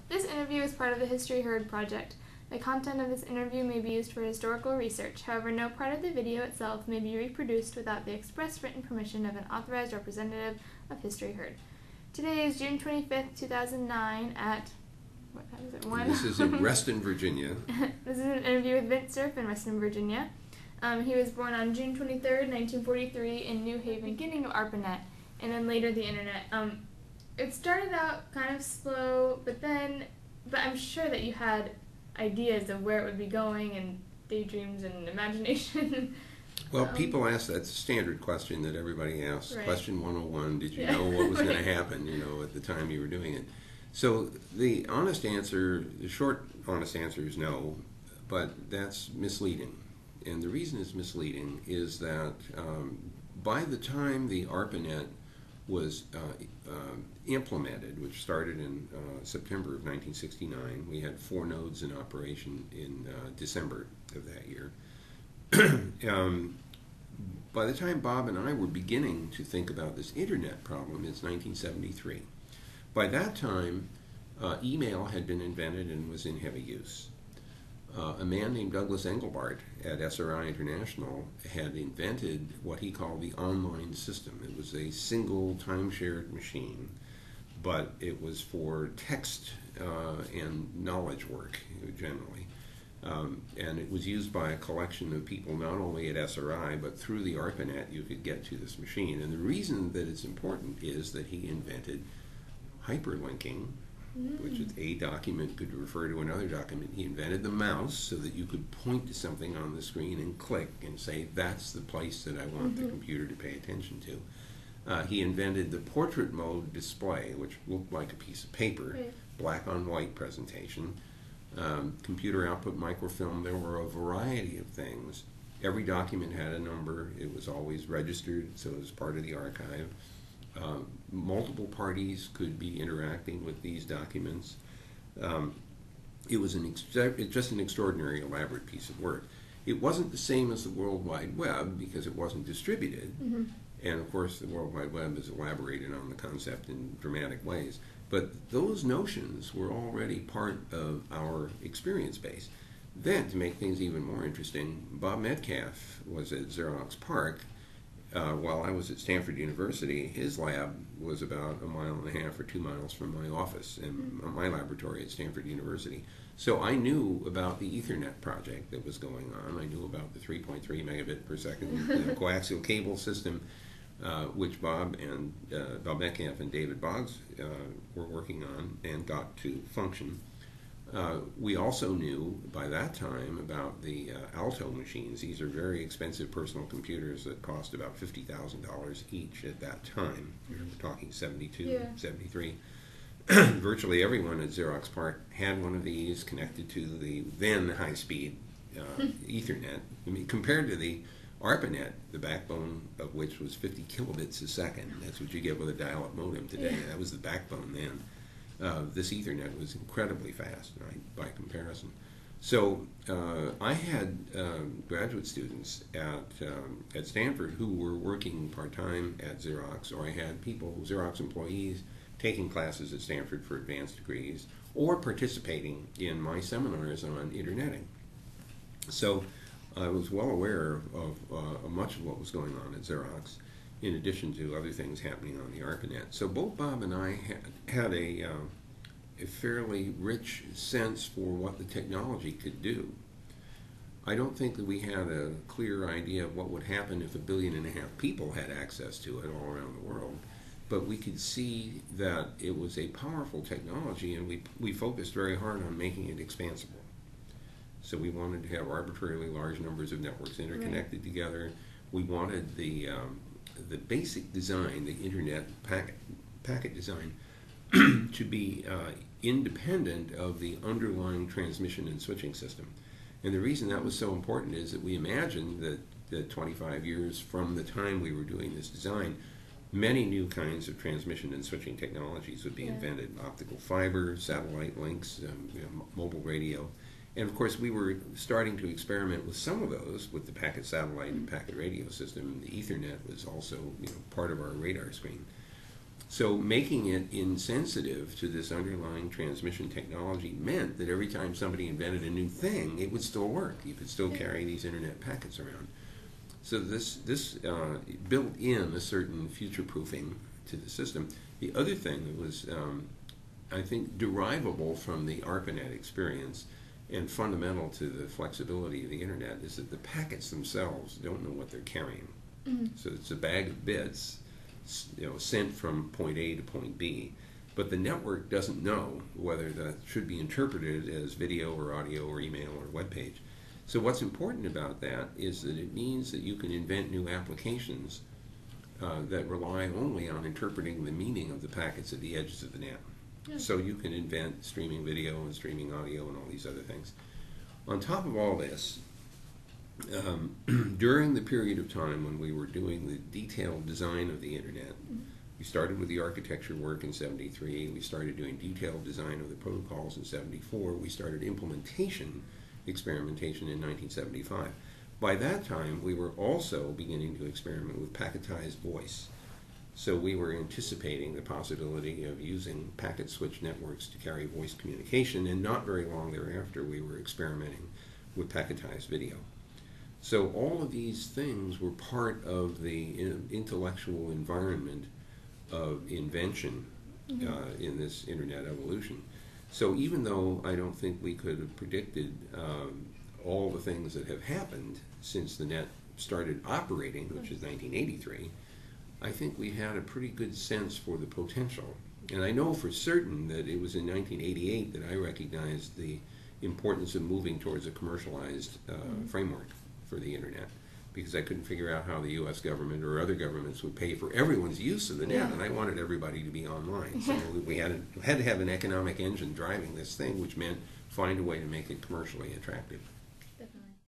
This interview is part of the History Heard project. The content of this interview may be used for historical research. However, no part of the video itself may be reproduced without the express written permission of an authorized representative of History Heard. Today is June 25th, 2009 at, what time is it, 1? This is in Reston, Virginia. This is an interview with Vint Cerf in Reston, Virginia. He was born on June 23rd, 1943 in New Haven, beginning of ARPANET, and then later the internet. It started out kind of slow, but I'm sure that you had ideas of where it would be going and daydreams and imagination. Well, people ask that standard question that everybody asks. Right. Question 101, did you know what was going to happen, at the time you were doing it? So the honest answer, the short honest answer is no, but that's misleading. And the reason it's misleading is that by the time the ARPANET was implemented, which started in September of 1969, we had 4 nodes in operation in December of that year. By the time Bob and I were beginning to think about this internet problem, it's 1973. By that time, email had been invented and was in heavy use. A man named Douglas Engelbart at SRI International had invented what he called the online system. It was a single time-shared machine, but it was for text and knowledge work generally. And it was used by a collection of people not only at SRI, but through the ARPANET you could get to this machine. And the reason that it's important is that he invented hyperlinking, which is a document could refer to another document. He invented the mouse so that you could point to something on the screen and click and say, that's the place that I want the computer to pay attention to. He invented the portrait mode display, which looked like a piece of paper, black on white presentation. Computer output microfilm, there were a variety of things. Every document had a number. It was always registered, so it was part of the archive. Multiple parties could be interacting with these documents. It was just an extraordinary, elaborate piece of work. It wasn't the same as the World Wide Web because it wasn't distributed. And of course, the World Wide Web has elaborated on the concept in dramatic ways. But those notions were already part of our experience base. Then, to make things even more interesting, Bob Metcalf was at Xerox PARC while I was at Stanford University. His lab was about 1.5 miles or 2 miles from my office and my laboratory at Stanford University. So I knew about the Ethernet project that was going on. I knew about the 3.3 megabit per second coaxial cable system, which Bob Metcalf and David Boggs were working on and got to function. We also knew by that time about the Alto machines. These are very expensive personal computers that cost about $50,000 each at that time. We're talking 72, 73. Virtually everyone at Xerox PARC had one of these connected to the then high-speed Ethernet. I mean, compared to the ARPANET, the backbone of which was 50 kilobits a second. That's what you get with a dial-up modem today. That was the backbone then. This Ethernet was incredibly fast, right, by comparison. So I had graduate students at Stanford who were working part-time at Xerox, or I had people, Xerox employees, taking classes at Stanford for advanced degrees, or participating in my seminars on interneting. So I was well aware of much of what was going on at Xerox, in addition to other things happening on the ARPANET. So both Bob and I had a fairly rich sense for what the technology could do. I don't think that we had a clear idea of what would happen if 1.5 billion people had access to it all around the world, but we could see that it was a powerful technology, and we focused very hard on making it expansible. So we wanted to have arbitrarily large numbers of networks interconnected together. We wanted the basic design, the internet packet design, to be independent of the underlying transmission and switching system. And the reason that was so important is that we imagined that 25 years from the time we were doing this design, many new kinds of transmission and switching technologies would be invented. Optical fiber, satellite links, mobile radio. And of course, we were starting to experiment with some of those with the packet satellite and packet radio system. The Ethernet was also part of our radar screen. So making it insensitive to this underlying transmission technology meant that every time somebody invented a new thing, it would still work. You could still carry these internet packets around. So this built in a certain future-proofing to the system. The other thing that was, I think, derivable from the ARPANET experience and fundamental to the flexibility of the internet is that the packets themselves don't know what they're carrying. So it's a bag of bits, sent from point A to point B, but the network doesn't know whether that should be interpreted as video or audio or email or web page. So what's important about that is that it means that you can invent new applications that rely only on interpreting the meaning of the packets at the edges of the net. So you can invent streaming video and streaming audio and all these other things. On top of all this, during the period of time when we were doing the detailed design of the internet, we started with the architecture work in '73, we started doing detailed design of the protocols in '74, we started experimentation in 1975. By that time, we were also beginning to experiment with packetized voice. So we were anticipating the possibility of using packet switch networks to carry voice communication, and not very long thereafter we were experimenting with packetized video. So all of these things were part of the intellectual environment of invention in this internet evolution. So even though I don't think we could have predicted all the things that have happened since the net started operating, which is 1983, I think we had a pretty good sense for the potential. And I know for certain that it was in 1988 that I recognized the importance of moving towards a commercialized framework for the internet, because I couldn't figure out how the U.S. government or other governments would pay for everyone's use of the net, and I wanted everybody to be online. So we had to have an economic engine driving this thing, which meant find a way to make it commercially attractive.